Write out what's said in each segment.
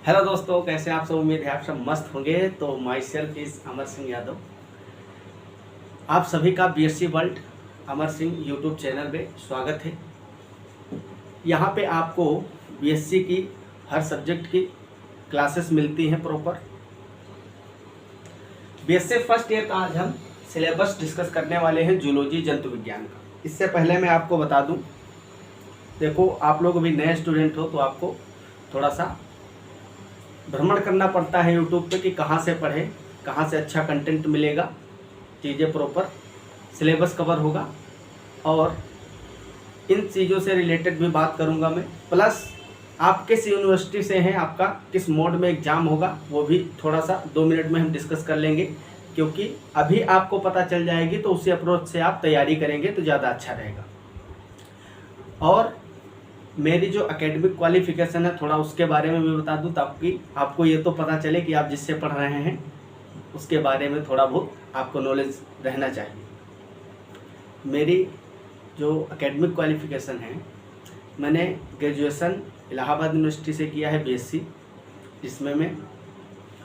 Hello दोस्तों, कैसे आप सब। उम्मीद है आप सब मस्त होंगे। तो my self is Amar Singh Yadav. आप सभी का BSc world Amar Singh YouTube channel में स्वागत है। यहाँ पे आपको बीएससी की हर सब्जेक्ट की क्लासेस मिलती हैं प्रॉपर। बीएससी फर्स्ट ईयर का आज हम सिलेबस डिस्कस करने वाले हैं जूलॉजी जंतु विज्ञान का। इससे पहले मैं आपको बता दूं, देखो आप लोग अभी नए स्टूडेंट हो तो आपको थोड़ा सा भ्रमण करना पड़ता है यूट्यूब पे कि कहाँ से पढ़ें, कहाँ से अच्छा कंटेंट मिलेगा, चीज़ें प्रॉपर सिलेबस कवर होगा और इन चीज़ों से रिलेटेड भी बात करूँगा मैं। प्लस आप किस यूनिवर्सिटी से हैं, आपका किस मोड में एग्ज़ाम होगा, वो भी थोड़ा सा 2 मिनट में हम डिस्कस कर लेंगे, क्योंकि अभी आपको पता चल जाएगी तो उसी अप्रोच से आप तैयारी करेंगे तो ज़्यादा अच्छा रहेगा। और मेरी जो एकेडमिक क्वालिफ़िकेशन है थोड़ा उसके बारे में भी बता दूं, ताकि आपको ये तो पता चले कि आप जिससे पढ़ रहे हैं उसके बारे में थोड़ा बहुत आपको नॉलेज रहना चाहिए। मेरी जो एकेडमिक क्वालिफ़िकेशन है, मैंने ग्रेजुएशन इलाहाबाद यूनिवर्सिटी से किया है बीएससी, जिसमें मैं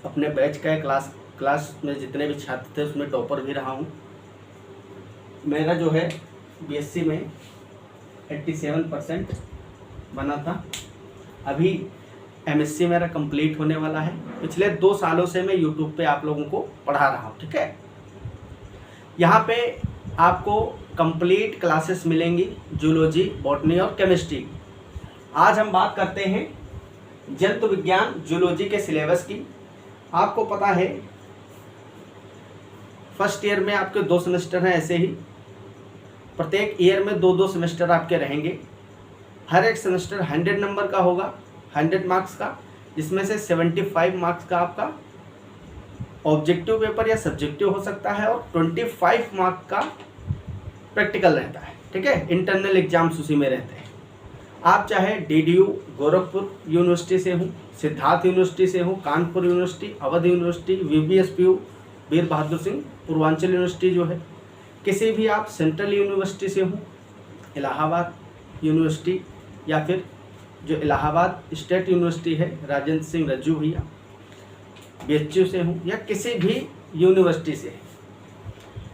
अपने बैच का क्लास में जितने भी छात्र थे उसमें टॉपर भी रहा हूँ। मेरा जो है बीएससी में 87% बना था। अभी एमएससी मेरा कंप्लीट होने वाला है। पिछले 2 सालों से मैं यूट्यूब पे आप लोगों को पढ़ा रहा हूँ, ठीक है। यहाँ पे आपको कंप्लीट क्लासेस मिलेंगी जूलॉजी, बॉटनी और केमिस्ट्री। आज हम बात करते हैं जंतु विज्ञान जूलॉजी के सिलेबस की। आपको पता है फर्स्ट ईयर में आपके 2 सेमेस्टर हैं, ऐसे ही प्रत्येक ईयर में 2-2 सेमेस्टर आपके रहेंगे। हर एक सेमेस्टर 100 नंबर का होगा, 100 मार्क्स का, जिसमें से 75 मार्क्स का आपका ऑब्जेक्टिव पेपर या सब्जेक्टिव हो सकता है और 25 मार्क्स का प्रैक्टिकल रहता है, ठीक है। इंटरनल एग्जाम्स उसी में रहते हैं। आप चाहे डीडीयू गोरखपुर यूनिवर्सिटी से हो, सिद्धार्थ यूनिवर्सिटी से हो, कानपुर यूनिवर्सिटी, अवध यूनिवर्सिटी, वीबीएसपीयू वीर बहादुर सिंह पूर्वांचल यूनिवर्सिटी जो है, किसी भी आप सेंट्रल यूनिवर्सिटी से हो, इलाहाबाद यूनिवर्सिटी, या फिर जो इलाहाबाद स्टेट यूनिवर्सिटी है राजेंद्र सिंह रज्जू भैया बीएचयू से हूँ, या किसी भी यूनिवर्सिटी से,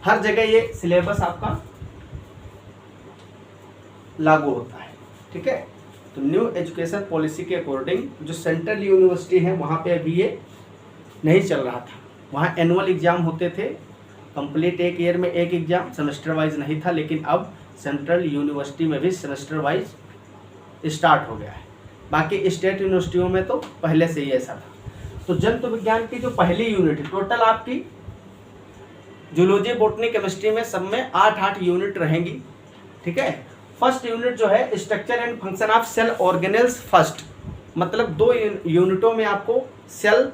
हर जगह ये सिलेबस आपका लागू होता है, ठीक है। तो न्यू एजुकेशन पॉलिसी के अकॉर्डिंग जो सेंट्रल यूनिवर्सिटी है वहाँ पे अभी ये नहीं चल रहा था। वहाँ एनुअल एग्ज़ाम होते थे, कंप्लीट एक ईयर में एक एग्ज़ाम, सेमेस्टर वाइज नहीं था। लेकिन अब सेंट्रल यूनिवर्सिटी में भी सेमेस्टर वाइज स्टार्ट हो गया है। बाकी स्टेट यूनिवर्सिटियों में तो पहले से ही ऐसा था। तो जंतु विज्ञान की जो पहली यूनिट है, टोटल आपकी जूलॉजी, बॉटनी, केमिस्ट्री में सब में 8-8 यूनिट रहेंगी, ठीक है। फर्स्ट यूनिट जो है structure and function of cell organelles first, मतलब 2 यूनिटों में आपको सेल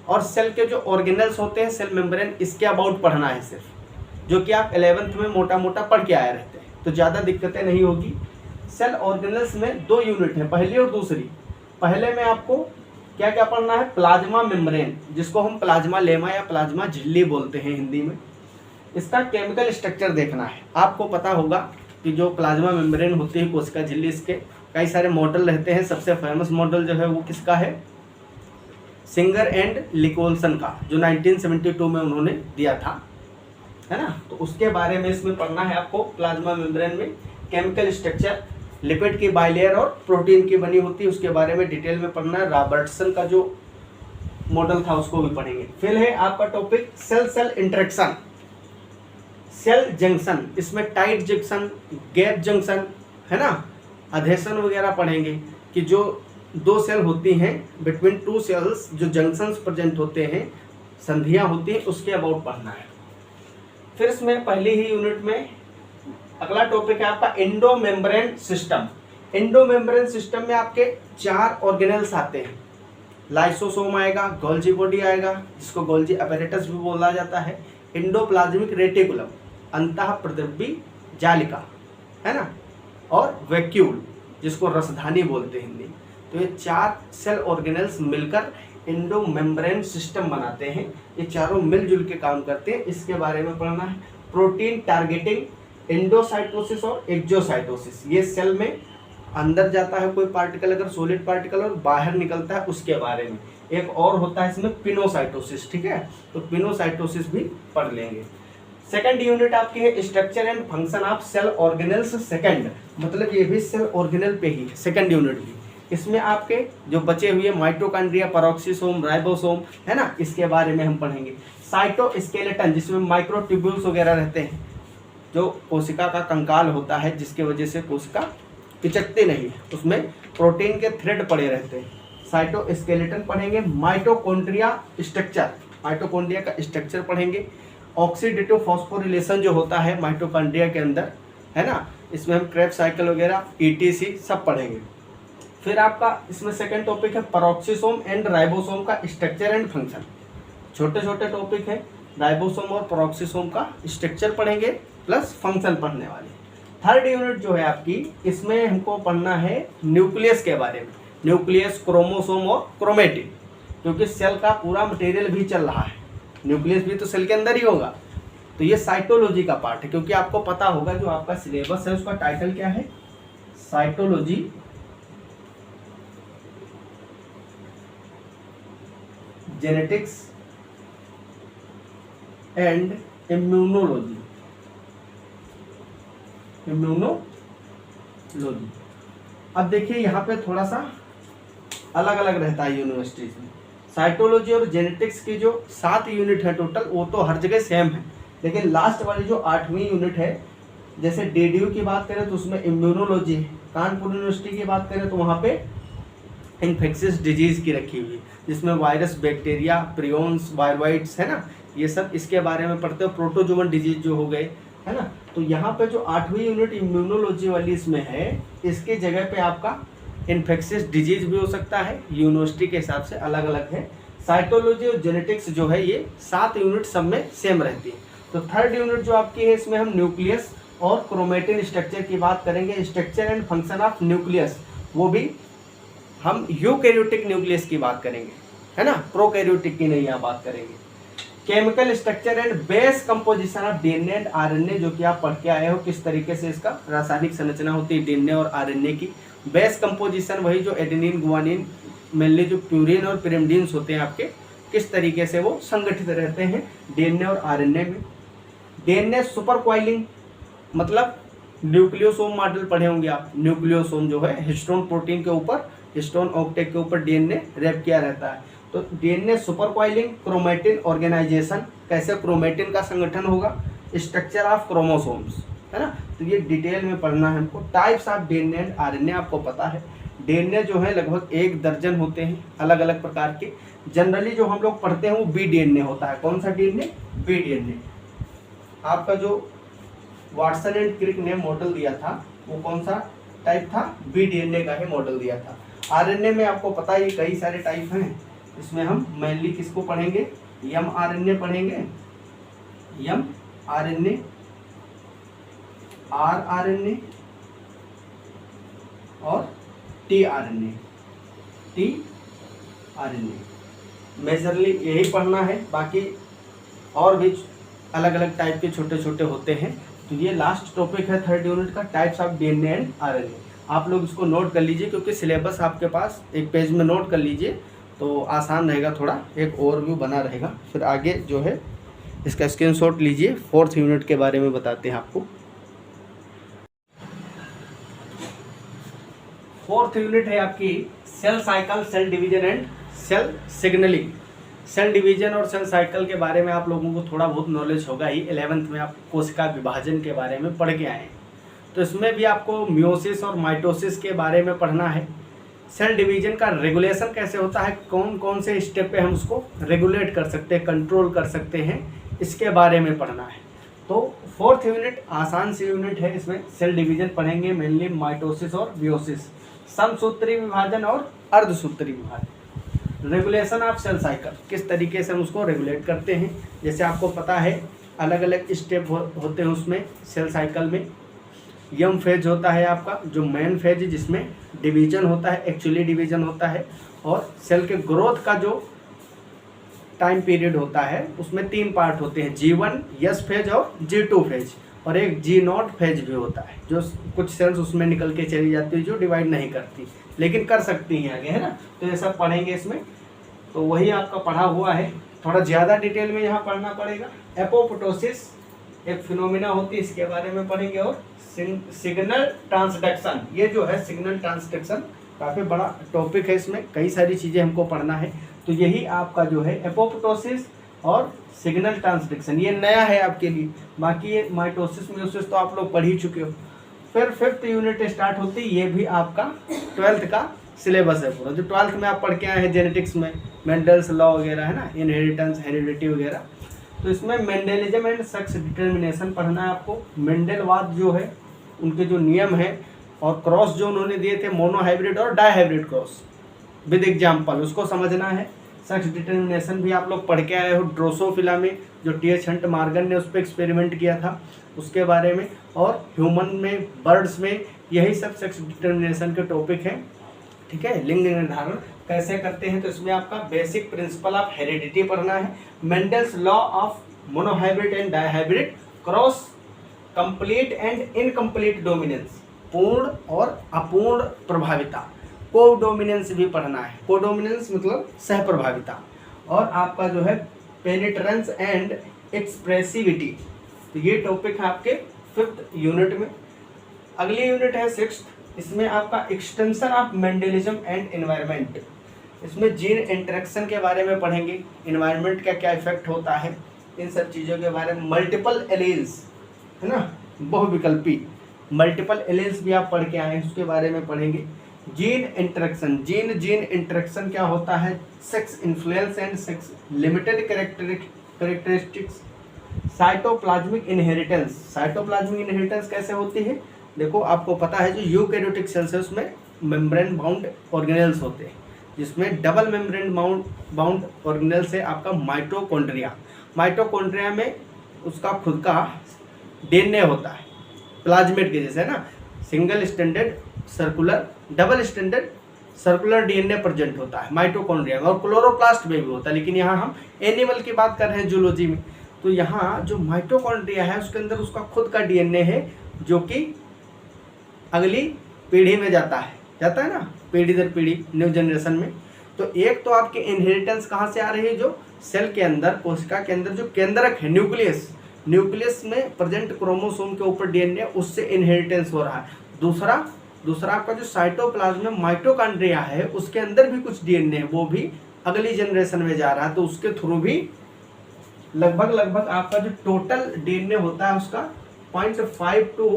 और सेल के जो ऑर्गेनेल्स होते हैं, सेल मेम्ब्रेन, इसके अबाउट पढ़ना है सिर्फ, जो कि आप 11th में मोटा मोटा पढ़ के आए रहते हैं, तो ज़्यादा दिक्कतें नहीं होगी। सेल ऑर्गेनेल्स में 2 यूनिट है, पहली और दूसरी। पहले में आपको क्या क्या पढ़ना है, प्लाज्मा मेम्ब्रेन, जिसको हम प्लाज्मा लेमा या प्लाज्मा झिल्ली बोलते हैं हिंदी में। इसका केमिकल स्ट्रक्चर देखना है। आपको पता होगा कि जो प्लाज्मा मेम्ब्रेन होती है, कोशिका झिल्ली, इसके कई सारे मॉडल रहते हैं। सबसे फेमस मॉडल जो है वो किसका है, सिंगर एंड निकोलसन का, जो 1972 में उन्होंने दिया था, है ना। तो उसके बारे में इसमें पढ़ना है आपको। प्लाज्मा मेम्ब्रेन में केमिकल स्ट्रक्चर, लिपिड की बाइलेयर और प्रोटीन की बनी होती है, उसके बारे में डिटेल में पढ़ना है। रॉबर्टसन का जो मॉडल था उसको भी पढ़ेंगे। फिर है आपका topic cell cell interaction, cell junction, इसमें टाइट जंक्शन, गैप जंक्शन, है ना, अधेशन वगैरह पढ़ेंगे कि जो 2 सेल होती हैं, बिटवीन 2 सेल्स जो जंक्शंस प्रेजेंट होते हैं, संधियां होती हैं, उसके अबाउट पढ़ना है। फिर इसमें पहली ही यूनिट में अगला टॉपिक है आपका endo membrane system. Endo membrane system में आपके 4 ऑर्गेनेल्स आते हैं। लाइसोसोम आएगा, गोल्जी बॉडी आएगा, जिसको गोल्जी अपैरेटस भी बोला जाता है, एंडोप्लाज्मिक रेटिकुलम, अंतः प्रद्रव्य जालिका, है ना, और वैक्यूल, जिसको रसधानी बोलते हैं हिंदी। तो ये 4 सेल ऑर्गेनेल्स मिलकर एंडो मेम्ब्रेन सिस्टम बनाते हैं। ये चारों मिलजुल के काम करते हैं, इसके बारे में पढ़ना है। प्रोटीन टारगेटिंग, एंडोसाइटोसिस और एक्सोसाइटोसिस, ये सेल में अंदर जाता है कोई पार्टिकल अगर सॉलिड पार्टिकल और बाहर निकलता है उसके बारे में। एक और होता है इसमें पिनोसाइटोसिस, ठीक है, तो पिनोसाइटोसिस भी पढ़ लेंगे। सेकंड यूनिट आपकी है structure and function of cell organelles, second मतलब ये भी सेल ऑर्गेनल पे ही सेकंड यूनिट भी। इसमें आपके जो बचे हुए माइटोकॉन्ड्रिया, पेरोक्सिसोम, राइबोसोम है ना, इसके बारे में हम पढ़ेंगे। साइटोस्केलेटन जिसमें माइक्रोट्यूब्यूल्स वगैरह रहते हैं, जो कोशिका का कंकाल होता है जिसके वजह से कोशिका पिचकती नहीं है, उसमें प्रोटीन के थ्रेड पड़े रहते हैं, साइटोस्केलेटन पढ़ेंगे। माइटोकॉन्ड्रिया स्ट्रक्चर, माइटोकॉन्ड्रिया का स्ट्रक्चर पढ़ेंगे। ऑक्सीडेटिव फॉस्फोरिलेशन जो होता है माइटोकॉन्ड्रिया के अंदर है ना, इसमें हम क्रेब्स साइकिल वगैरह ETC सब पढ़ेंगे। फिर आपका इसमें सेकंड टॉपिक है पेरोक्सिसोम एंड राइबोसोम का स्ट्रक्चर एंड फंक्शन। छोटे छोटे टॉपिक है, राइबोसोम और पेरोक्सिसोम का स्ट्रक्चर पढ़ेंगे प्लस फंक्शन पढ़ने वाले। थर्ड यूनिट जो है आपकी, इसमें हमको पढ़ना है न्यूक्लियस के बारे में, न्यूक्लियस, क्रोमोसोम और क्रोमेटिन, क्योंकि सेल का पूरा मटेरियल भी चल रहा है, न्यूक्लियस भी तो सेल के अंदर ही होगा। तो ये साइटोलॉजी का पार्ट है, क्योंकि आपको पता होगा जो आपका सिलेबस है उसका टाइटल क्या है, cytology genetics and immunology, immunology. अब देखिए यहाँ पे थोड़ा सा अलग अलग रहता है यूनिवर्सिटीज में। साइटोलॉजी और जेनेटिक्स की जो 7 यूनिट है टोटल, वो तो हर जगह सेम है, लेकिन लास्ट वाली जो 8वीं यूनिट है, जैसे DDU की बात करें तो उसमें इम्यूनोलॉजी है, कानपुर यूनिवर्सिटी की बात करें तो वहाँ पे इन्फेक्शियस डिजीज की रखी हुई है, जिसमें वायरस, बैक्टीरिया, प्रियॉन्स, वायरवाइट्स है ना, ये सब इसके बारे में पढ़ते हो। प्रोटोजोवन डिजीज जो हो गए है ना, तो यहाँ पे जो 8वीं यूनिट इम्यूनोलॉजी वाली इसमें है, इसके जगह पे आपका इन्फेक्शियस डिजीज भी हो सकता है, यूनिवर्सिटी के हिसाब से अलग अलग है। साइटोलॉजी और जेनेटिक्स जो है ये 7 यूनिट सब में सेम रहती है। तो थर्ड यूनिट जो आपकी है, इसमें हम न्यूक्लियस और क्रोमेटिन स्ट्रक्चर की बात करेंगे, structure and function of nucleus, वो भी हम यूकैरियोटिक न्यूक्लियस की बात करेंगे है ना, प्रोकैरियोटिक की नहीं यहाँ बात करेंगे। Chemical structure and base composition of DNA and RNA, जो कि आप पढ़ के आए हो किस तरीके से इसका रासायनिक संरचना होती है DNA और RNA की। बेस कंपोजिशन वही जो एडेनिन, गुआनिन, मेनली जो प्यूरिन और पिरिमिडिन्स होते हैं आपके, किस तरीके से वो संगठित रहते हैं DNA और RNA में। DNA सुपर क्वाइलिंग मतलब न्यूक्लियोसोम मॉडल पढ़े होंगे आप, न्यूक्लियोसोम जो है हिस्टोन प्रोटीन के ऊपर, हिस्टोन ऑक्टेट के ऊपर DNA रैप किया रहता है। तो DNA supercoiling, chromatin organization, कैसे क्रोमेटिन का संगठन होगा, स्ट्रक्चर ऑफ क्रोमोसोम्स है ना, तो ये डिटेल में पढ़ना है हमको। Types of DNA and RNA आपको पता है, DNA जो है लगभग 1 दर्जन होते हैं अलग अलग प्रकार के। जनरली जो हम लोग पढ़ते हैं वो BDNA होता है। कौन सा DNA? BDNA। आपका जो वाटसन एंड क्रिक ने मॉडल दिया था वो कौन सा टाइप था? BDNA का ही मॉडल दिया था। RNA में आपको पता है कई सारे टाइप हैं, इसमें हम मेनली किसको पढ़ेंगे, mRNA पढ़ेंगे, mRNA, rRNA और tRNA। मेजरली यही पढ़ना है, बाकी और भी अलग अलग टाइप के छोटे छोटे होते हैं। तो ये लास्ट टॉपिक है थर्ड यूनिट का, types of DNA and RNA। आप लोग इसको नोट कर लीजिए, क्योंकि सिलेबस आपके पास एक पेज में नोट कर लीजिए तो आसान रहेगा, थोड़ा एक ओवरव्यू बना रहेगा। फिर आगे जो है इसका स्क्रीनशॉट लीजिए, 4th यूनिट के बारे में बताते हैं आपको। 4th यूनिट है आपकी cell cycle, cell division and cell signalling. Cell division और सेल साइकिल के बारे में आप लोगों को थोड़ा बहुत नॉलेज होगा ही, 11th में आप कोशिका विभाजन के बारे में पढ़ के आए हैं। तो इसमें भी आपको मियोसिस और माइटोसिस के बारे में पढ़ना है। सेल डिवीजन का रेगुलेशन कैसे होता है, कौन कौन से स्टेप पे हम उसको रेगुलेट कर सकते हैं, कंट्रोल कर सकते हैं, इसके बारे में पढ़ना है। तो 4th यूनिट आसान सी यूनिट है, इसमें सेल डिवीजन पढ़ेंगे, मेनली माइटोसिस और मियोसिस, समसूत्री विभाजन और अर्धसूत्री विभाजन। रेगुलेशन ऑफ सेल साइकिल, किस तरीके से हम उसको रेगुलेट करते हैं। जैसे आपको पता है अलग अलग स्टेप होते हैं उसमें सेल साइकिल में। यम फेज होता है आपका जो मेन फेज, जिसमें डिवीजन होता है, एक्चुअली डिवीजन होता है, और सेल के ग्रोथ का जो टाइम पीरियड होता है उसमें 3 पार्ट होते हैं, G1, S फेज और G2 फेज। और एक जी नॉट फेज भी होता है, जो कुछ सेल्स उसमें निकल के चली जाती है जो डिवाइड नहीं करती लेकिन कर सकती हैं आगे, है ना। तो ये सब पढ़ेंगे इसमें, तो वही आपका पढ़ा हुआ है, थोड़ा ज़्यादा डिटेल में यहाँ पढ़ना पड़ेगा। एपोप्टोसिस एक फिनोमिना होती है, इसके बारे में पढ़ेंगे। और सिग्नल ट्रांसडक्शन, ये जो है सिग्नल ट्रांसडक्शन काफ़ी बड़ा टॉपिक है, इसमें कई सारी चीज़ें हमको पढ़ना है। तो यही आपका जो है एपोप्टोसिस और सिग्नल ट्रांसडक्शन, ये नया है आपके लिए। बाकी ये माइटोसिस म्यूसिस तो आप लोग पढ़ ही चुके हो। फिर 5th यूनिट स्टार्ट होती है, ये भी आपका 12th का सिलेबस है पूरा, जो 12th में आप पढ़ के आए हैं जेनेटिक्स में, मेंडल्स लॉ वगैरह, है ना, इनहेरिटेंस, हेरिडिटी वगैरह। तो इसमें मेंडेलिज्म एंड सेक्स डिटर्मिनेशन पढ़ना है आपको। मेंडेलवाद जो है, उनके जो नियम है और क्रॉस जो उन्होंने दिए थे, मोनोहाइब्रिड और डाईहाइब्रिड क्रॉस विद एग्जाम्पल, उसको समझना है। सेक्स डिटर्मिनेशन भी आप लोग पढ़ के आए हो, ड्रोसोफिला में जो टी.एच. हंट मॉर्गन ने उस पर एक्सपेरिमेंट किया था उसके बारे में। और ह्यूमन में, बर्ड्स में, यही सब सेक्स डिटर्मिनेशन के टॉपिक हैं, ठीक है। लिंग निर्धारण कैसे करते हैं, तो इसमें आपका बेसिक प्रिंसिपल ऑफ हेरिडिटी पढ़ना है। Mendel's law of monohybrid and dihybrid cross, complete and incomplete dominance, पूर्ण और अपूर्ण प्रभाविता। कोडोमिनेंस भी पढ़ना है, कोडोमिनेंस मतलब सहप्रभाविता। और आपका जो है पेनिट्रेंस एंड एक्सप्रेसिविटी, तो ये टॉपिक है आपके 5th यूनिट में। अगली यूनिट है 6th, इसमें आपका extension of Mendelism and environment. इसमें जीन इंटरेक्शन के बारे में पढ़ेंगे, एनवायरनमेंट का क्या इफेक्ट होता है, इन सब चीज़ों के बारे में। मल्टीपल एलील्स, है ना, बहुविकल्पी मल्टीपल एलील्स भी आप पढ़ के आए हैं, उसके बारे में पढ़ेंगे। जीन इंटरेक्शन, जीन इंटरेक्शन क्या होता है, sex influence and sex limited characteristics. Cytoplasmic inheritance, cytoplasmic inheritance कैसे होती है, देखो आपको पता है जो यूकैरियोटिक सेल्स है उसमें मेम्ब्रेन बाउंड ऑर्गेनेल्स होते हैं, जिसमें डबल मेम्ब्रेन बाउंड ऑर्गेनेल्स है आपका माइटोकॉन्ड्रिया। माइटोकॉन्ड्रिया में उसका खुद का डीएनए होता है, प्लाज्मेट के जैसे, है ना, single standard circular, double standard circular DNA present होता है माइटोकॉन्ड्रिया में, और क्लोरोप्लास्ट में भी होता है। लेकिन यहाँ हम एनिमल की बात कर रहे हैं जूलॉजी में, तो यहाँ जो माइटोकॉन्ड्रिया है उसके अंदर उसका खुद का डीएनए है, जो कि अगली पीढ़ी में जाता है ना, पीढ़ी दर पीढ़ी, न्यू जनरेशन में। तो एक तो आपकी इनहेरिटेंस कहाँ से आ रही है, जो सेल के अंदर, कोशिका के अंदर जो केंद्रक है, न्यूक्लियस में प्रेजेंट क्रोमोसोम के ऊपर डीएनए, उससे इनहेरिटेंस हो रहा है। दूसरा आपका जो साइटोप्लाज्म में माइटोकॉन्ड्रिया है, उसके अंदर भी कुछ डीएनए है, वो भी अगली जनरेशन में जा रहा है, तो उसके थ्रू भी लगभग आपका जो टोटल डीएनए होता है उसका 0.5 to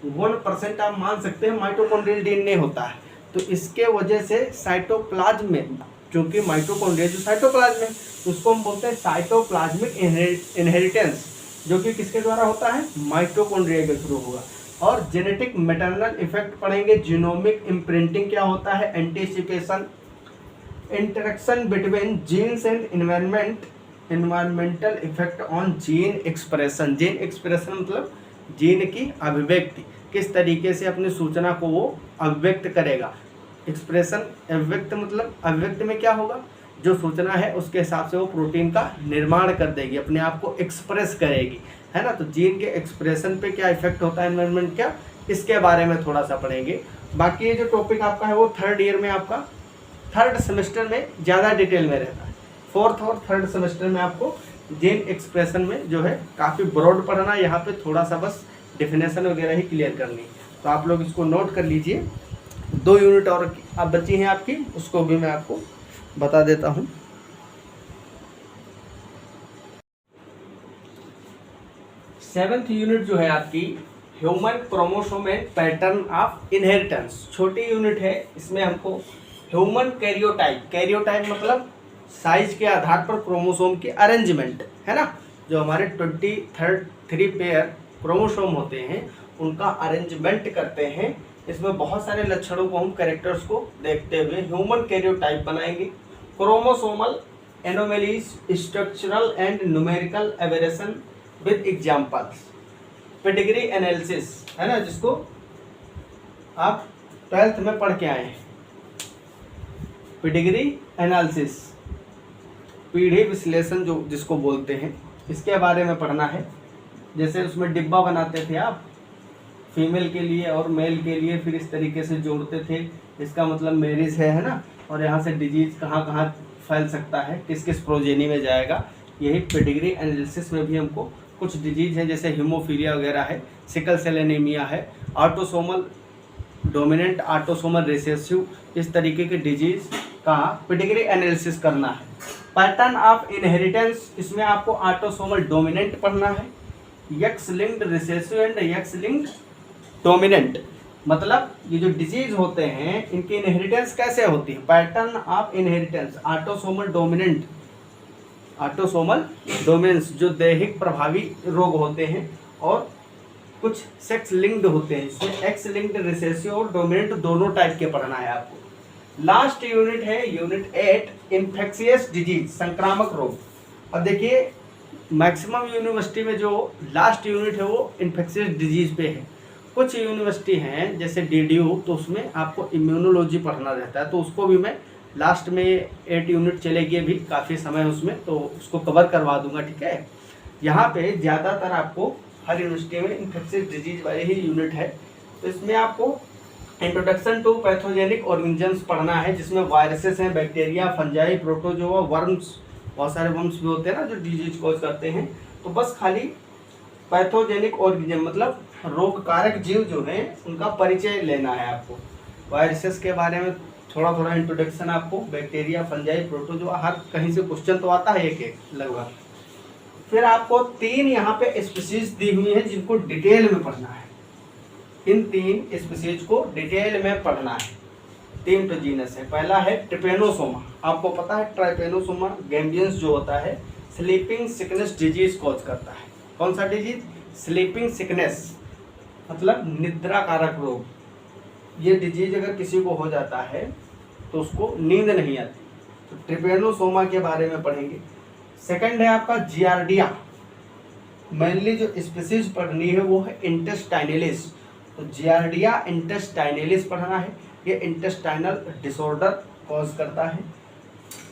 1% आप मान सकते हैं माइटोकॉन्ड्रियल डीएनए होता है। तो इसके वजह से साइटोप्लाज्म में, क्योंकि माइटोकॉन्ड्रिया जो साइटोप्लाज्म है उसको हम बोलते हैं साइटोप्लाज्मिक इनहेरिटेंस, जो कि किसके द्वारा होता है, माइटोकॉन्ड्रिया के थ्रू होगा। और जेनेटिक मैटरनल इफेक्ट पढ़ेंगे। जीनोमिक इम्प्रिंटिंग क्या होता है, anticipation, interaction between genes and environmental effect on gene expression. Gene expression मतलब जीन की अभिव्यक्ति, किस तरीके से अपनी सूचना को वो अभिव्यक्त करेगा। एक्सप्रेशन, अभिव्यक्त मतलब अभिव्यक्त में क्या होगा, जो सूचना है उसके हिसाब से वो प्रोटीन का निर्माण कर देगी, अपने आप को एक्सप्रेस करेगी, है ना। तो जीन के एक्सप्रेशन पे क्या इफेक्ट होता है एनवायरनमेंट क्या, इसके बारे में थोड़ा सा पढ़ेंगे। बाकी ये जो टॉपिक आपका है वो 3rd ईयर में, आपका 3rd सेमेस्टर में ज़्यादा डिटेल में रहता है। 4th और 3rd सेमेस्टर में आपको जीन एक्सप्रेशन में जो है काफ़ी ब्रॉड पढ़ना, यहाँ पे थोड़ा सा बस डेफिनेशन वगैरह ही क्लियर करनी है। तो आप लोग इसको नोट कर लीजिए। 2 यूनिट और अब बची हैं आपकी, उसको भी मैं आपको बता देता हूँ। 7th यूनिट जो है आपकी human chromosome and pattern of inheritance, छोटी यूनिट है। इसमें हमको ह्यूमन कैरियोटाइप मतलब साइज के आधार पर क्रोमोसोम की अरेंजमेंट, है ना, जो हमारे 23 पेयर क्रोमोसोम होते हैं उनका अरेंजमेंट करते हैं। इसमें बहुत सारे लक्षणों को, हम कैरेक्टर्स को देखते हुए ह्यूमन कैरियोटाइप बनाएंगे। Chromosomal anomalies, structural and numerical aberration with examples. Pedigree analysis, है ना, जिसको आप 12th में पढ़ के आए हैं। पेडिग्री एनालिसिस, पीढ़ी विश्लेषण जो जिसको बोलते हैं, इसके बारे में पढ़ना है। जैसे उसमें डिब्बा बनाते थे आप, फीमेल के लिए और मेल के लिए, फिर इस तरीके से जोड़ते थे, इसका मतलब मैरिज है ना। और यहाँ से डिजीज कहाँ कहाँ फैल सकता है, किस किस प्रोजेनी में जाएगा, यही पेडिग्री एनालिसिस में भी हमको कुछ डिजीज है जैसे हीमोफीलिया वगैरह है, सिकल सेल एनीमिया है, ऑटोसोमल डोमिनेंट, ऑटोसोमल रिसेसिव, इस तरीके के डिजीज का पेडिग्री एनालिसिस करना है। पैटर्न ऑफ इनहेरिटेंस, इसमें आपको ऑटोसोमल डोमिनेंट पढ़ना है, x linked recessive and x linked dominant, मतलब ये जो डिजीज होते हैं इनकी इनहेरिटेंस कैसे होती है। Pattern of inheritance, autosomal dominant, autosomal dominance जो दैहिक प्रभावी रोग होते हैं, और कुछ सेक्स लिंक्ड होते हैं, इसमें एक्स लिंक्ड रिसेसिव और डोमिनेंट दोनों टाइप के पढ़ना है आपको। लास्ट यूनिट है यूनिट 8, इन्फेक्शियस डिजीज, संक्रामक रोग। अब देखिए मैक्सिमम यूनिवर्सिटी में जो लास्ट यूनिट है वो इन्फेक्शियस डिजीज पे है। कुछ यूनिवर्सिटी हैं जैसे DDU, तो उसमें आपको इम्यूनोलॉजी पढ़ना रहता है, तो उसको भी मैं लास्ट में 8 यूनिट चलेगी अभी, काफ़ी समय उसमें, तो उसको कवर करवा दूंगा, ठीक है। यहाँ पे ज़्यादातर आपको हर यूनिवर्सिटी में इन्फेक्शियस डिजीज वाले ही यूनिट है, तो इसमें आपको इंट्रोडक्शन टू पैथोजेनिक ऑर्गेनिजम्स पढ़ना है, जिसमें वायरसेस हैं, बैक्टीरिया, फंजाई, प्रोटोजोआ, वर्म्स, बहुत सारे वर्म्स भी होते हैं ना जो डिजीज कॉज करते हैं। तो बस खाली पैथोजेनिक ऑर्गेनिज्म मतलब रोग कारक जीव जो हैं उनका परिचय लेना है आपको। वायरसेस के बारे में थोड़ा थोड़ा इंट्रोडक्शन आपको, बैक्टीरिया, फंजाई, प्रोटोजोआ, हर कहीं से क्वेश्चन तो आता है एक लगभग। फिर आपको 3 यहाँ पे स्पीसीज दी हुई हैं जिनको डिटेल में पढ़ना है। इन 3 स्पीसीज को डिटेल में पढ़ना है। 3 तो जीनस है। पहला है ट्रिपेनोसोमा, आपको पता है ट्रिपेनोसोमा गैम्बियंस जो होता है स्लीपिंग सिकनेस डिजीज कॉज करता है। कौन सा डिजीज? स्लीपिंग सिकनेस, मतलब निद्रा कारक रोग। ये डिजीज अगर किसी को हो जाता है तो उसको नींद नहीं आती, तो ट्रिपेनोसोमा के बारे में पढ़ेंगे। सेकंड है आपका जियार्डिया, मेनली जो स्पीसीज पढ़नी है वो है इंटेस्टाइनलिस, तो जियार्डिया इंटेस्टाइनलिस पढ़ना है, ये इंटेस्टाइनल डिसऑर्डर कॉज करता है।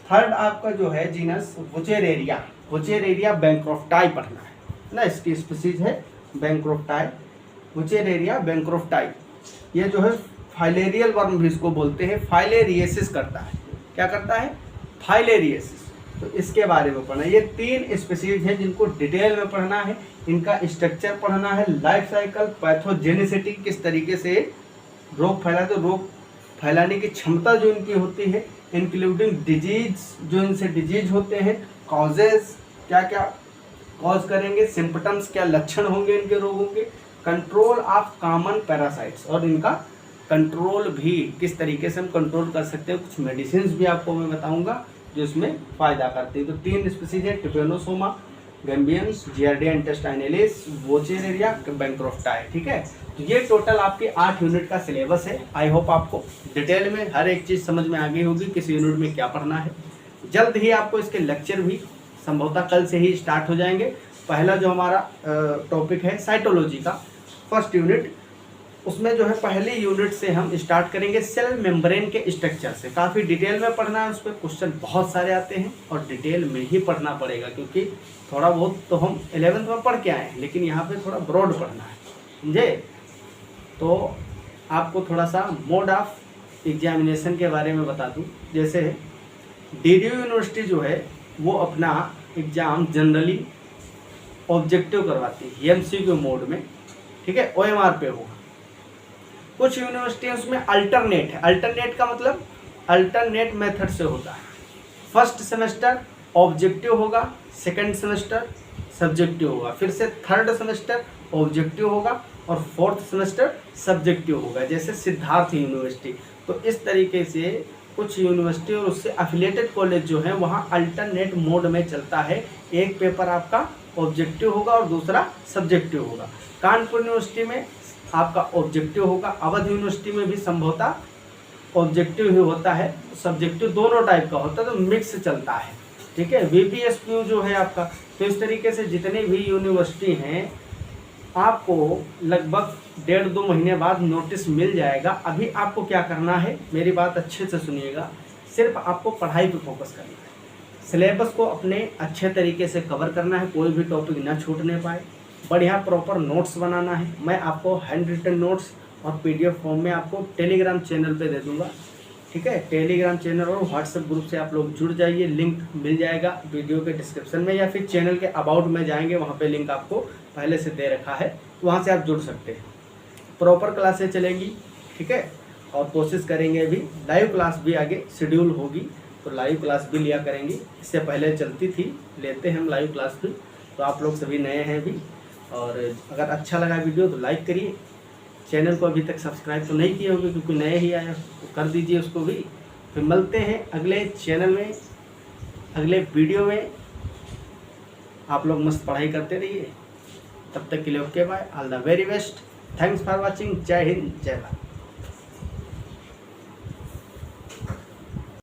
थर्ड आपका जो है जीनस वुचेरेरिया, वुचेरेरिया बैंक्रोफ्टाई पढ़ना है ना, इसकी स्पीसीज है बैंक्रोफ्टाई, वुचेरेरिया बैंक्रोफ्टाई। ये जो है फाइलेरियल वर्म भी इसको बोलते हैं, फाइलेरिएसिस करता है। क्या करता है? फाइलेरिएसिस, तो इसके बारे में पढ़ना है। ये 3 स्पीसीज हैं जिनको डिटेल में पढ़ना है, इनका स्ट्रक्चर पढ़ना है, लाइफ साइकिल, पैथोजेनिसिटी, किस तरीके से रोग फैलाते, रोग फैलाने की क्षमता जो इनकी होती है, इंक्लूडिंग डिजीज, जो इनसे डिजीज होते हैं, कॉजेज क्या क्या कॉज करेंगे, सिम्पटम्स क्या लक्षण होंगे इनके रोगों के, कंट्रोल ऑफ कॉमन पैरासाइट्स, और इनका कंट्रोल भी किस तरीके से हम कंट्रोल कर सकते हैं, कुछ मेडिसिन भी आपको मैं बताऊंगा जो इसमें फ़ायदा करते हैं। तो 3 स्पीसीज है, ट्रिपेनोसोमा गैम्बियंस, जियार्डिया इंटेस्टाइनलिस, वुचेरेरिया बैंक्रोफ्टाई, ठीक है। तो ये टोटल आपके 8 यूनिट का सिलेबस है। आई होप आपको डिटेल में हर एक चीज़ समझ में आ गई होगी, किस यूनिट में क्या पढ़ना है। जल्द ही आपको इसके लेक्चर भी संभवतः कल से ही स्टार्ट हो जाएंगे। पहला जो हमारा टॉपिक है साइटोलॉजी का फर्स्ट यूनिट, उसमें जो है पहली यूनिट से हम स्टार्ट करेंगे सेल मेम्ब्रेन के स्ट्रक्चर से। काफ़ी डिटेल में पढ़ना है, उस पर क्वेश्चन बहुत सारे आते हैं और डिटेल में ही पढ़ना पड़ेगा, क्योंकि थोड़ा बहुत तो हम 11th में पढ़ के आए हैं, लेकिन यहाँ पे थोड़ा ब्रॉड पढ़ना है, समझे। तो आपको थोड़ा सा मोड ऑफ एग्जामिनेशन के बारे में बता दूँ। जैसे DDU यूनिवर्सिटी जो है वो अपना एग्ज़ाम जनरली ऑब्जेक्टिव करवाती है, MCQ मोड में, ठीक है, OMR पे होगा। कुछ यूनिवर्सिटी उसमें अल्टरनेट है। अल्टरनेट का मतलब अल्टरनेट मेथड से होता है। फर्स्ट सेमेस्टर ऑब्जेक्टिव होगा, सेकंड सेमेस्टर सब्जेक्टिव होगा, फिर से थर्ड सेमेस्टर ऑब्जेक्टिव होगा और फोर्थ सेमेस्टर सब्जेक्टिव होगा, जैसे सिद्धार्थ यूनिवर्सिटी। तो इस तरीके से कुछ यूनिवर्सिटी और उससे एफिलिएटेड कॉलेज जो है वहाँ अल्टरनेट मोड में चलता है। एक पेपर आपका ऑब्जेक्टिव होगा और दूसरा सब्जेक्टिव होगा। कानपुर यूनिवर्सिटी में आपका ऑब्जेक्टिव होगा, अवध यूनिवर्सिटी में भी संभवतः ऑब्जेक्टिव ही होता है, सब्जेक्टिव दोनों टाइप का होता है, तो मिक्स चलता है, ठीक है। VPSQ जो है आपका, तो इस तरीके से जितनी भी यूनिवर्सिटी हैं आपको लगभग 1.5-2 महीने बाद नोटिस मिल जाएगा। अभी आपको क्या करना है, मेरी बात अच्छे से सुनिएगा, सिर्फ आपको पढ़ाई पे फोकस करना है, सिलेबस को अपने अच्छे तरीके से कवर करना है, कोई भी टॉपिक ना छूटने पाए, बढ़िया प्रॉपर नोट्स बनाना है। मैं आपको हैंड रिटन नोट्स और PDF फॉर्म में आपको टेलीग्राम चैनल पे दे दूंगा, ठीक है। टेलीग्राम चैनल और व्हाट्सएप ग्रुप से आप लोग जुड़ जाइए, लिंक मिल जाएगा वीडियो के डिस्क्रिप्शन में, या फिर चैनल के अबाउट में जाएंगे, वहाँ पे लिंक आपको पहले से दे रखा है, वहाँ से आप जुड़ सकते हैं। प्रॉपर क्लासें चलेंगी, ठीक है। और कोशिश करेंगे अभी लाइव क्लास भी आगे शेड्यूल होगी, तो लाइव क्लास भी लिया करेंगी। इससे पहले चलती थी, लेते हैं हम लाइव क्लास भी। तो आप लोग सभी नए हैं अभी, और अगर अच्छा लगा वीडियो तो लाइक करिए। चैनल को अभी तक सब्सक्राइब तो नहीं किए होंगे क्योंकि नए ही आए, तो कर दीजिए उसको भी। फिर मिलते हैं अगले चैनल में, अगले वीडियो में। आप लोग मस्त पढ़ाई करते रहिए। तब तक के लिए okay bye, all the very best, thanks for watching. जय हिंद, जय भारत।